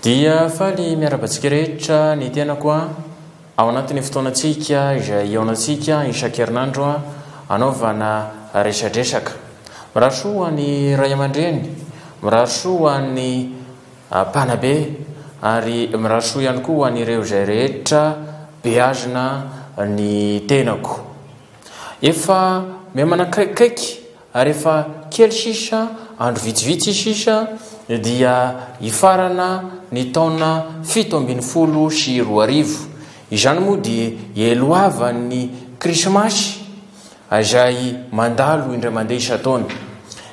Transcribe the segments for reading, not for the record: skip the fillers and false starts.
Dia faly miarabantsika rehetra ny tena koa ao anatin'ny fotoanantsika izay eonantsika isan-kerinandro anaovana resadresaka. Mirary soa ny ray aman-dreny, mirary soa ny mpanabe ary mirary soa ihany koa an'ireo izay rehetra beazina ny tenako. Efa mihamana kaikaiky ary efa kely sisa andro vitsivitsy sisa dia ifarana ny taona 712. Izany moa dia eloavan'ny krismasy izay mandalo indray mandeha isan-taona.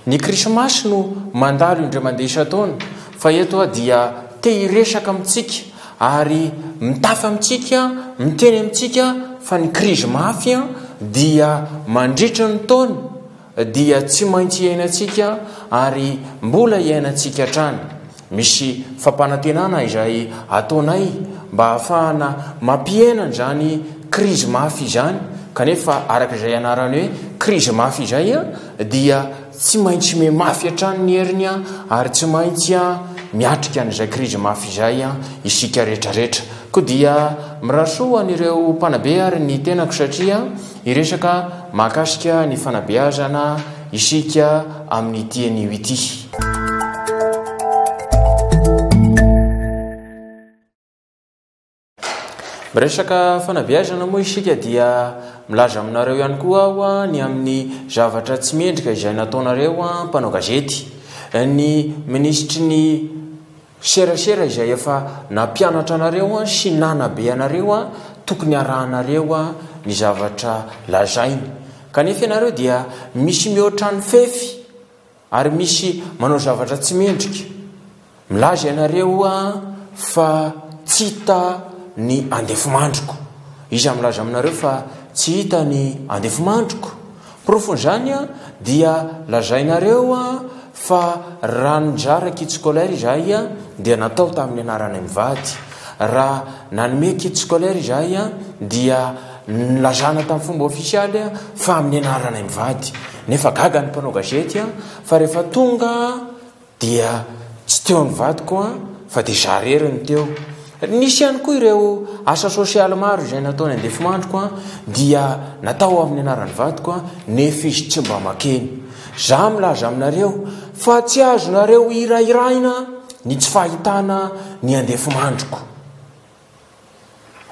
Ny krismasy no mandalo indray mandeha isan-taona, fa eto dia te hiresaka amintsika ary mitafa amintsika, miteny amintsika fa ny krismafy dia mandritra ny taona dia tsy maintsy iainantsika ary mbola iainantsika hatrany. Misy fampanantenana izay ataonay mba ahafahana mampienana zany krizy mafy izany, kanefa araka izay anarany hoe krizy mafy izay dia tsy maintsy memafy hatrany ny heriny ary tsy maintsy miatrika an'izay krizy mafy izay isika rehetrarehetra. Koa dia mirary soa an'ireo mpanabe ary ny tenako satria iresaka mahakasika ny fanabeazana isika amin'ny tian'io ity. Resaka fanabeazana moa isika dia milaza aminareo ihany koa aho ny amin'ny zavatra tsy mendrika izay nataonareo mpanao gazety. Ny ministry ny serasera izay efa nampianatra anareo sy nanabe anareo tokony arahanareo ny zavatra lazainy. Kanefa ianareo dia misy mihoatra ny fefy ary misy manao zavatra tsy mendrika. Milaza ianareo fa tsy hita ny andefomandroko. Iza milaza aminareo fa tsy hita ny andefomandroko. Profon'izany dia lazainareo fa raha ninjara kit scolaire izay dia natao tamin'ny anaranay mivady. Raha nanome kit scolaire izay dia nilazana tamin'ny fomba ofisialy fa amin'ny anaranay mivady. Nefa gaga ny mpanao gazety fa rehefa tonga dia tsy teo ny vadiko fa dia zarery ny teo. Nisy ihany koa ireo asa sosialy maro izay nataony andefomandroko dia natao amin'ny anaran'ny vadiko nefa izy tsy mba makeny. Za milaza aminareo fa tsy azonareo irairaina ny tsy fahitana ny andefomandroko.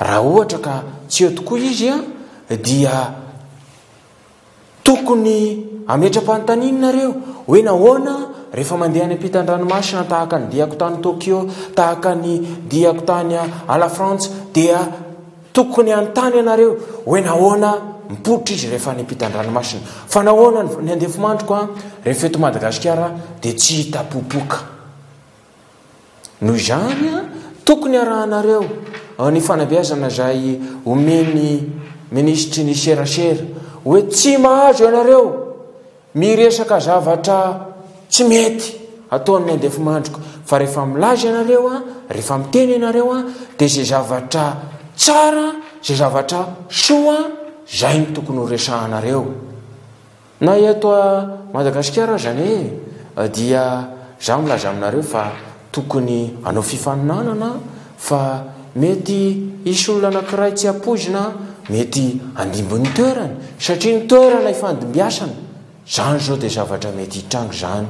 Raha ohatra ka tsy eo tokoa izy dia tokony ametra-panontanianareo hoe nahoana rehefa mandeha any ampitan-dranomasina tahaka ny diako tany Tokyo, tahaka ny diako tany à la France, dia tokony anontany ianareo hoe nahoana mipoitra izy rehefa any ampitan-dranomasina, fa nahoana ny andefomandroko rehefa eto Madagasikara dia tsy hita popoka. Noho izany tokony arahanareo ny fanabeazana izay omeny ministry ny serasera hoe tsy mahazo ianareo miresaka zavatra tsy mety ataon'ny andefomandroko, fa rehefa milaza ianareo rehefa miteny ianareo dia izay zavatra tsara, izay zavatra soa zay ny tokony ho resahanareo. Na eto Madagasikara zany dia za milaza aminareo fa tokony hanao fifaninanana, fa mety isy olona anankiray tsy apoizina, mety andimbon'ny toerana satria ny toerana ifandimbiasana. Zany zao dia zavatra mety hitrango zany.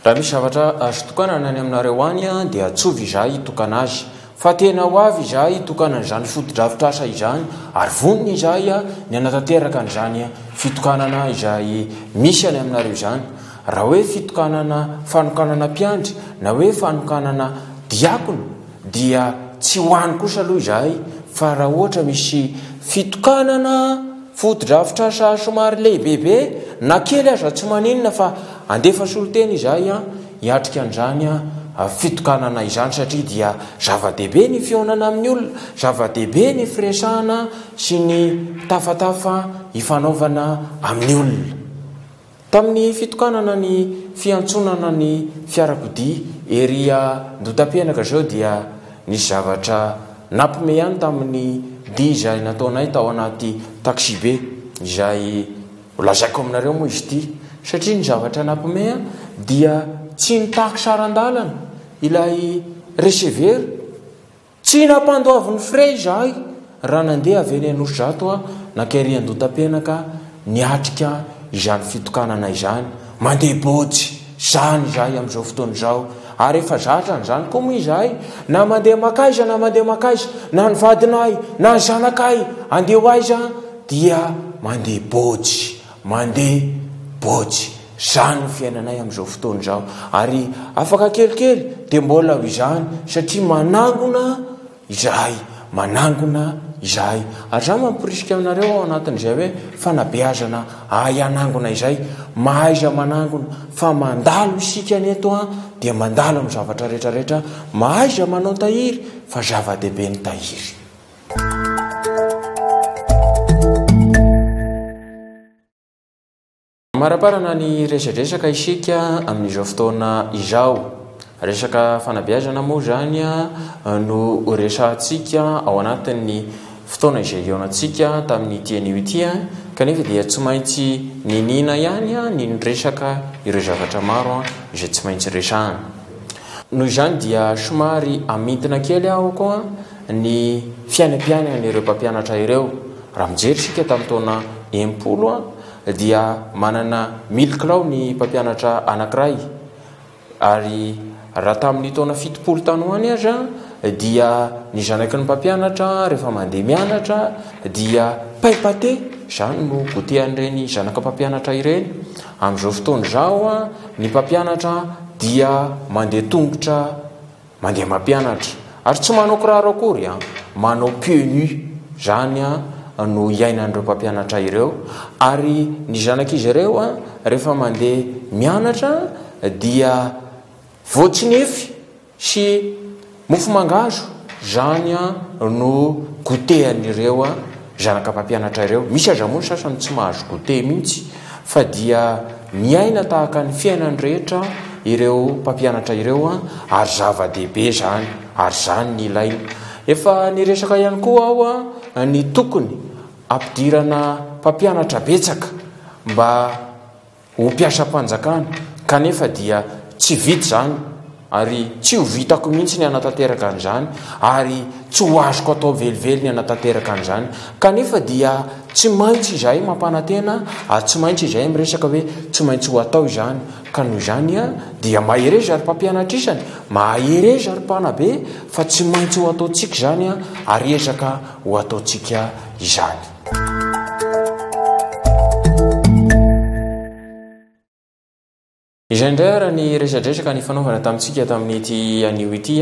Raha misy zavatra azo tokanana any aminareo any dia atsovy izahay hitokana azy, fa tena ho avy izahay hitokana n'izany foto-drafitrasa izany ary voniny izahay ny anatanteraka n'izany fitokanana izay misy any aminareo izany. Raha hoe fitokanana fanokanana mpiandry na hoe fanokanana diakona dia tsy hoany kosa aloha izahay, fa raha ohatra misy fitokanana foto-drafitrasa somary lehibebe na kely aza tsy maninona fa andefa soloteny izahay hiatrika an'izany fitokanana izany, satria dia zava-dehibe ny fionana amin'ny olona, zava-dehibe ny firesahana sy ny tafatafa hifanaovana amin'ny olona. Tamin'ny fitokanana ny fiantsonana ny fiarakodia ery Ndotam-pianaka zao dia nisy zavatra nampime ihany tamin'ny dia izay nataonay tao anaty taxi be izay lazaiko aminareo moa izy ity. satria ny zavatra nampomea dia tsy nitaky sarandalana ilay receveur tsy nampandoavin'ny fray zahay raha nandeha avy eny Anosidrato nakerian-dotam-penaka niatrika izany fitokanana izany mandeha botsy zany izahay amin'izao fotoana izao ary efa zatra n'izany koa moa izahay na mandeha makaiza na ny vadinay na ny zanakay andeha ho aiza dia mandeha botsy zany ny fiainanay amin'izao fotoana izao ary afaka kelikely dia mbola ho izany satria manangona izahay ary za mampirisika aminareo ao anatin'izay hoe fanabeazana anangona izay mahaiza manangona fa mandalo isika neto dia mandalo amin'ny zavatra rehetrarehetra mahaiza manao tahiry fa zava-dehibe ny tahiry. Maraparana ny resadresaka isika amin'izao fotoana izao. Resaka fanabeazana moa zany no resantsika ao anatin'ny fotoana izay ionantsika tamin'ny tian'io ity kanefa dia tsy maintsy ninina ihany ny resaka ireo zavatra maro izay tsy maintsy resahana. Noho izany dia somary amintina kely aho koa ny fiainam-piainan'ireo mpampianatra ireo. Raha mijery isika tamin'ny taona 80 dia manana 1000 kilao ny mpampianatra anankiray ary raha tamin'ny taona 70 tany ho any aza dia ny zanaky ny mpampianatra rehefa mandeha mianatra dia paipate zany no gotehan'ireny zanaka mpampianatra ireny. Amin'izao fotoana izao ny mpampianatra dia mandeha tongotra mandeha mampianatra ary tsy manao kiraro akory manao pieds nus zany no iainan'ireo mpampianatra ireo ary ny zanak'izy ireo rehefa mandeha mianatra dia voatsinefy sy mofo mangazo zany no gotehan'ireo zanaka mpampianatra ireo. Misy aza moa ny sasany tsy mahazo gote mihitsy fa dia miaina tahaka ny fiainany rehetra ireo mpampianatra ireo ary zava-dehibe zany ary zany ny ilaina. Efa niresaka ihany koa aho ny tokony ampidirana mpampianatra betsaka mba ho mpiasa-panjakana kanefa dia tsy vita zany ary tsy ho vitako mihitsy ny anatanteraka an'izany ary tsy ho azoko atao velively ny anatanteraka an'izany kanefa dia tsy maintsy izahay mampanantena ary tsy maintsy izahay miresaka hoe tsy maintsy ho atao izany ka noho izany dia maherezy ary mpampianatra isany maherezy ary mpanabe fa tsy maintsy ho ataontsika izany ary ezaka ho ataontsika izany. Izay indray ara ny resadresaka ny fanaovana tamintsika tamin'ity anio ity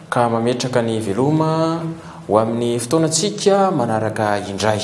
ka mametraka ny veloma ho amin'ny fotoanantsika manaraka indray.